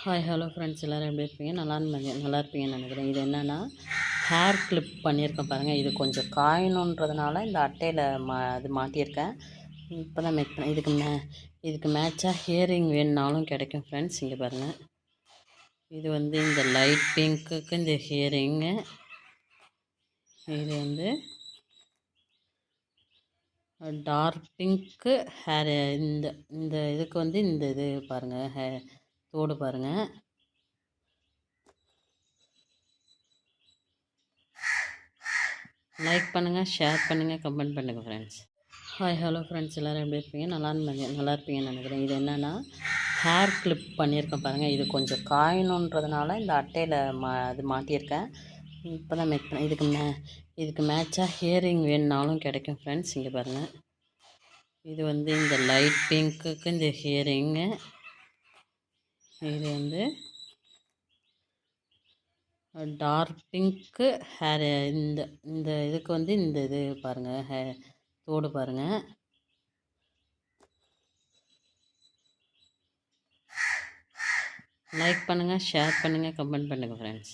Hi hello friends எல்லோரும் எப்படி இருப்பீங்க? நல்லா இருப்பீங்கன்னு நினைக்கிறேன். இது என்னென்னா ஹேர் கிளிப் பண்ணியிருக்கேன் பாருங்கள். இது கொஞ்சம் காயணுன்றதுனால இந்த அட்டையில் இது மாட்டியிருக்கேன். இப்போ தான் மேக் பண்ணேன். இதுக்கு மேட்சாக ஹியரிங் வேணுனாலும் கிடைக்கும் ஃப்ரெண்ட்ஸ். இங்கே பாருங்கள். இது வந்து இந்த லைட் பிங்க்குக்கு இந்த ஹியரிங்கு, இது வந்து டார்க் பிங்க்கு ஹேர். இந்த இந்த இதுக்கு வந்து இந்த இது பாருங்கள், தோடு பாருங்கள். லைக் பண்ணுங்கள், ஷேர் பண்ணுங்கள், கமெண்ட் பண்ணுங்கள் ஃப்ரெண்ட்ஸ். ஹாய் ஹலோ ஃப்ரெண்ட்ஸ் எல்லோரும் எப்படி இருப்பீங்க? நல்லா இருப்பீங்கன்னு நினைக்கிறேன். இது என்னென்னா ஹேர் கிளிப் பண்ணியிருக்கேன் பாருங்கள். இது கொஞ்சம் காயணுன்றதுனால இந்த அட்டையில் இது மாட்டியிருக்கேன். இப்போ தான் மேக் பண்ணேன். இதுக்கு மேட்சாக ஹியரிங் வேணுனாலும் கிடைக்கும் ஃப்ரெண்ட்ஸ். இங்கே பாருங்கள். இது வந்து இந்த லைட் பிங்க்குக்கு இந்த ஹியரிங்கு, இது வந்து டார்க் பிங்க்கு ஹேர். இந்த இந்த இதுக்கு வந்து இந்த இது பாருங்கள், தோடு பாருங்கள். லைக் பண்ணுங்கள், ஷேர் பண்ணுங்கள், கமெண்ட் பண்ணுங்கள் ஃப்ரெண்ட்ஸ்.